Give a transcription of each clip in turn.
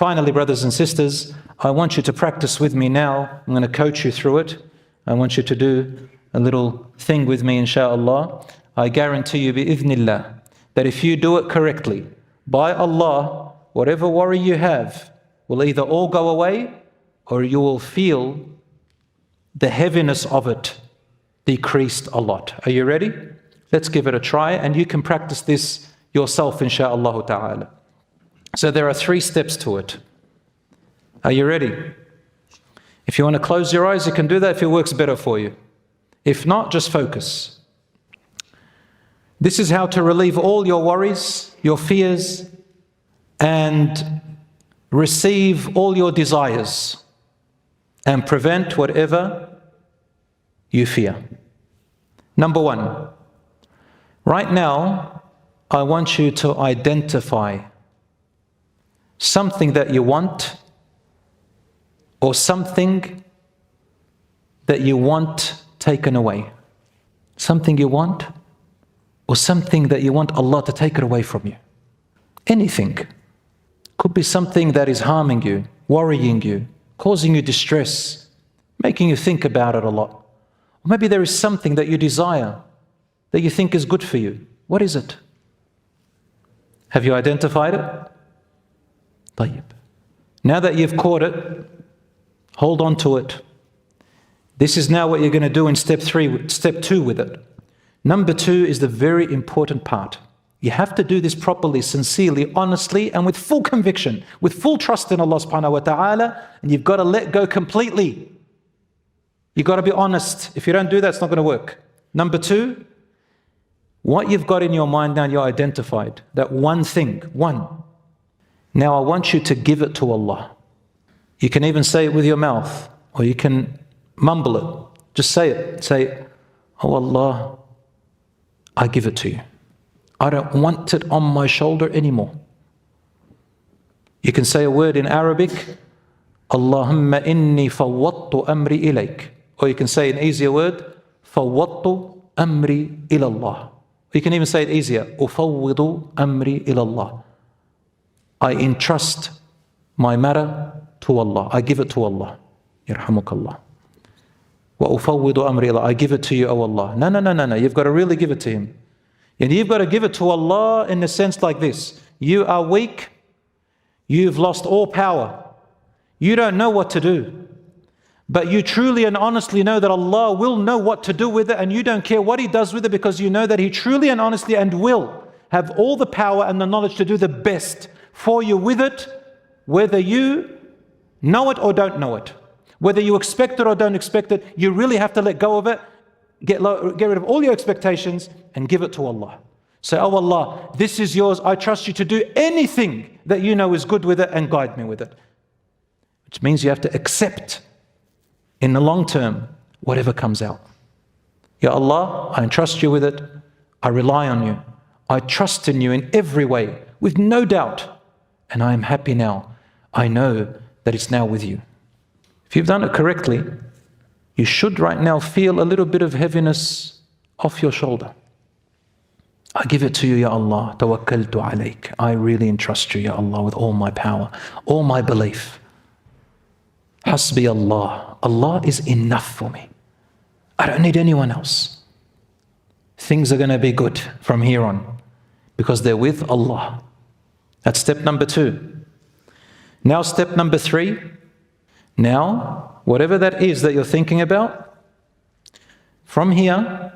Finally, brothers and sisters, I want you to practice with me now. I'm going to coach you through it. I want you to do a little thing with me, inshaAllah. I guarantee you, bi'idhnillah, that if you do it correctly, by Allah, whatever worry you have will either all go away or you will feel the heaviness of it decreased a lot. Are you ready? Let's give it a try, and you can practice this yourself, inshaAllah ta'ala. So there are 3 steps to it. Are you ready? If you want to close your eyes, you can do that if it works better for you. If not, just focus. This is how to relieve all your worries, your fears, and receive all your desires and prevent whatever you fear. Number 1, right now, I want you to identify something that you want or something that you want taken away. Something you want or something that you want Allah to take it away from you. Anything. Could be something that is harming you, worrying you, causing you distress, making you think about it a lot. Or maybe there is something that you desire, that you think is good for you. What is it? Have you identified it? Tayyib. Now that you've caught it, hold on to it. This is now what you're going to do in step 2 with it. Number 2 is the very important part. You have to do this properly, sincerely, honestly, and with full conviction, with full trust in Allah subhanahu wa ta'ala, and you've got to let go completely. You've got to be honest. If you don't do that, it's not going to work. Number 2, what you've got in your mind now, you're identified. That one thing, one. Now I want you to give it to Allah. You can even say it with your mouth, or you can mumble it. Just say it. Say, oh Allah, I give it to you. I don't want it on my shoulder anymore. You can say a word in Arabic, Allahumma inni fawwadtu amri ilayk. Or you can say an easier word, fawwadtu amri ilallah. You can even say it easier, ufawwidu amri ilallah. I entrust my matter to Allah. I give it to Allah. Yarhamukallah. Wa ufawwidu amri ilallah. I give it to you, O Allah. No. You've got to really give it to Him. And you've got to give it to Allah in a sense like this. You are weak. You've lost all power. You don't know what to do. But you truly and honestly know that Allah will know what to do with it, and you don't care what He does with it, because you know that He truly and honestly and will have all the power and the knowledge to do the best for you with it, whether you know it or don't know it. Whether you expect it or don't expect it, you really have to let go of it, get rid of all your expectations and give it to Allah. Say, oh Allah, this is yours. I trust you to do anything that you know is good with it and guide me with it. Which means you have to accept in the long term whatever comes out. Ya Allah, I entrust you with it. I rely on you. I trust in you in every way with no doubt. And I am happy now. I know that it's now with you. If you've done it correctly, you should right now feel a little bit of heaviness off your shoulder. I give it to you, Ya Allah. Tawakkaltu alayk. I really entrust you, Ya Allah, with all my power, all my belief. Hasbi Allah. Allah is enough for me. I don't need anyone else. Things are going to be good from here on because they're with Allah. That's step number 2. Now step number 3. Now, whatever that is that you're thinking about, from here,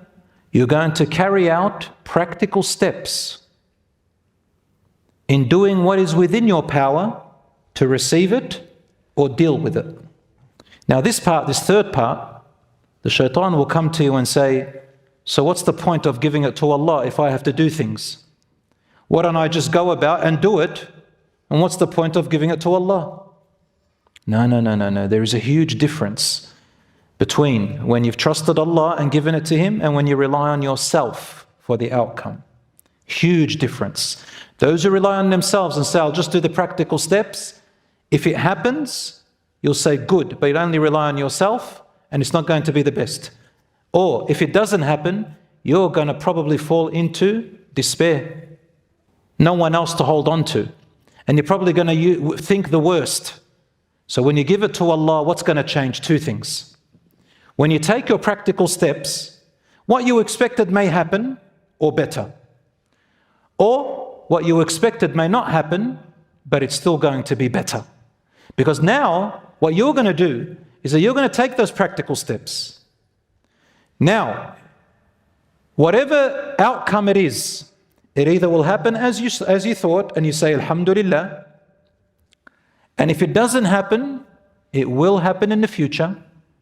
you're going to carry out practical steps in doing what is within your power to receive it or deal with it. Now this third part, the shaitan will come to you and say, so what's the point of giving it to Allah if I have to do things? Why don't I just go about and do it? And what's the point of giving it to Allah? No. There is a huge difference between when you've trusted Allah and given it to Him and when you rely on yourself for the outcome. Huge difference. Those who rely on themselves and say, I'll just do the practical steps. If it happens, you'll say good, but you'll only rely on yourself and it's not going to be the best. Or if it doesn't happen, you're going to probably fall into despair. No one else to hold on to. And you're probably going to think the worst. So when you give it to Allah, what's going to change? Two things. When you take your practical steps, what you expected may happen or better. Or what you expected may not happen, but it's still going to be better. Because now, what you're going to do is that you're going to take those practical steps. Now, whatever outcome it is, it either will happen as you thought, and you say, Alhamdulillah. And if it doesn't happen, it will happen in the future.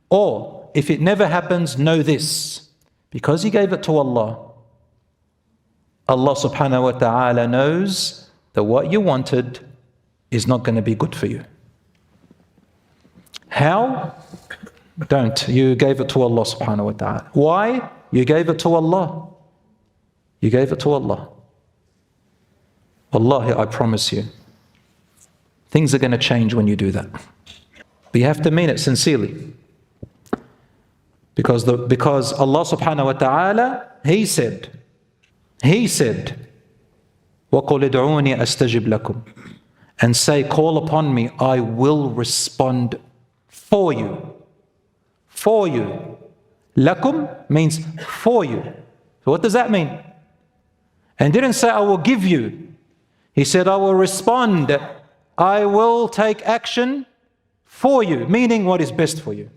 Or, if it never happens, know this. Because you gave it to Allah, Allah subhanahu wa ta'ala knows that what you wanted is not going to be good for you. How? Don't. You gave it to Allah subhanahu wa ta'ala. Why? You gave it to Allah. You gave it to Allah. Wallahi, I promise you, things are going to change when you do that. But you have to mean it sincerely. Because Allah subhanahu wa ta'ala, He said, وَقُلِ ادْعُونِي أَسْتَجِبْ لَكُمْ, and say, call upon me, I will respond for you. For you. Lakum means for you. So what does that mean? And didn't say, I will give you. He said, I will respond. I will take action for you, meaning what is best for you.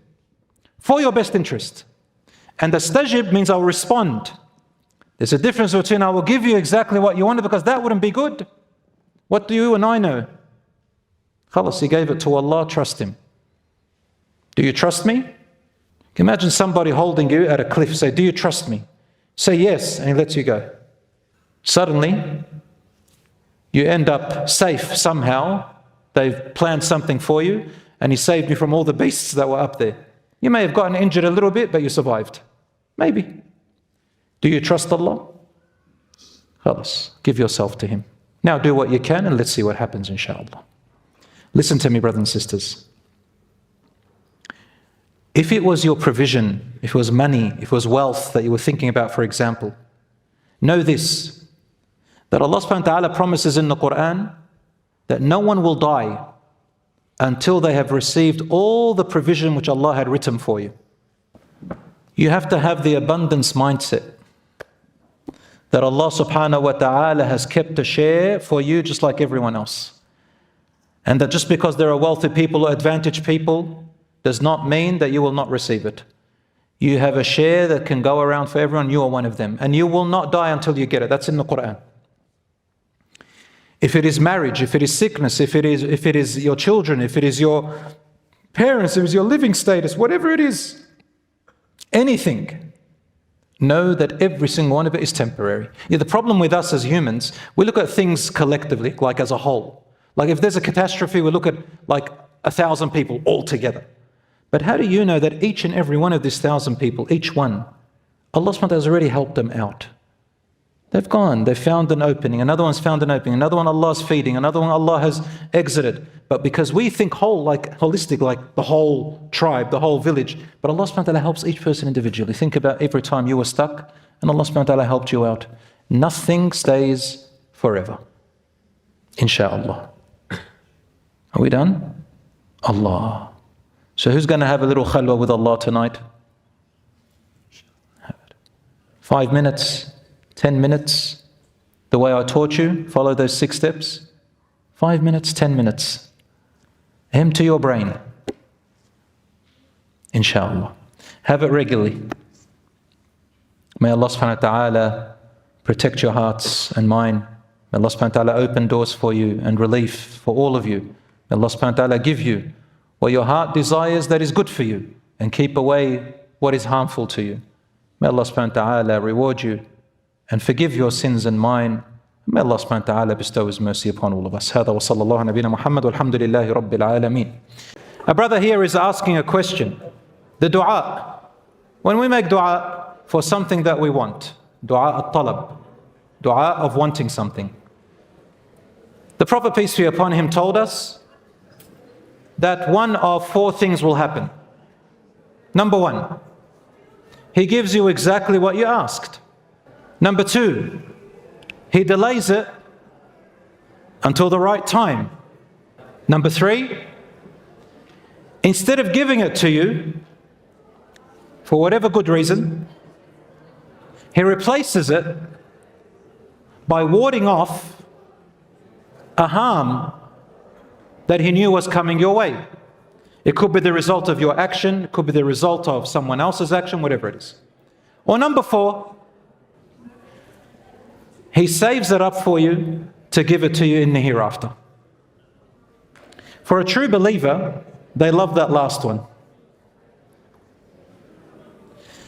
For your best interest. And astajib means I'll respond. There's a difference between I will give you exactly what you wanted, because that wouldn't be good. What do you and I know? Khalas, he gave it to Allah, trust Him. Do you trust me? Can you imagine somebody holding you at a cliff, say, do you trust me? Say yes, and he lets you go. Suddenly, you end up safe somehow. They've planned something for you, and He saved you from all the beasts that were up there. You may have gotten injured a little bit, but you survived. Maybe. Do you trust Allah? Khalas, give yourself to Him. Now do what you can, and let's see what happens, inshallah. Listen to me, brothers and sisters. If it was your provision, if it was money, if it was wealth that you were thinking about, for example, know this, that Allah subhanahu wa ta'ala promises in the Quran that no one will die until they have received all the provision which Allah had written for you. You have to have the abundance mindset that Allah subhanahu wa ta'ala has kept a share for you just like everyone else. And that just because there are wealthy people or advantaged people does not mean that you will not receive it. You have a share that can go around for everyone, you are one of them. And you will not die until you get it. That's in the Quran. If it is marriage, if it is sickness, if it is your children, if it is your parents, if it is your living status, whatever it is, anything, know that every single one of it is temporary. Yeah, the problem with us as humans, we look at things collectively, like as a whole. Like if there's a catastrophe, we look at like 1,000 people all together. But how do you know that each and every one of these 1,000 people, each one, Allah subhanahu wa ta'ala has already helped them out? They've gone, they've found an opening, another one's found an opening, another one Allah's feeding, another one Allah has exited. But because we think whole, like holistic, like the whole tribe, the whole village, but Allah subhanahu wa ta'ala helps each person individually. Think about every time you were stuck and Allah subhanahu wa ta'ala helped you out. Nothing stays forever. Insha'Allah. Are we done? Allah. So who's going to have a little khalwa with Allah tonight? 5 minutes, 10 minutes. The way I taught you, follow those 6 steps. 5 minutes, 10 minutes. Him to your brain. Inshallah. Have it regularly. May Allah subhanahu wa ta'ala protect your hearts and mine. May Allah subhanahu wa ta'ala open doors for you and relief for all of you. May Allah subhanahu wa ta'ala give you what your heart desires that is good for you, and keep away what is harmful to you. May Allah subhanahu wa ta'ala reward you and forgive your sins and mine. May Allah subhanahu wa ta'ala bestow His mercy upon all of us. هذا وصلى الله على نبينا محمد والحمد لله رب العالمين. A brother here is asking a question. The dua. When we make dua for something that we want, dua at-talab, dua of wanting something. The Prophet, peace be upon him, told us that one of 4 things will happen. Number 1, He gives you exactly what you asked. Number 2, He delays it until the right time. Number 3, instead of giving it to you, for whatever good reason, he replaces it by warding off a harm that he knew was coming your way. It could be the result of your action, it could be the result of someone else's action, whatever it is. Or number 4, he saves it up for you to give it to you in the hereafter. For a true believer, they love that last one.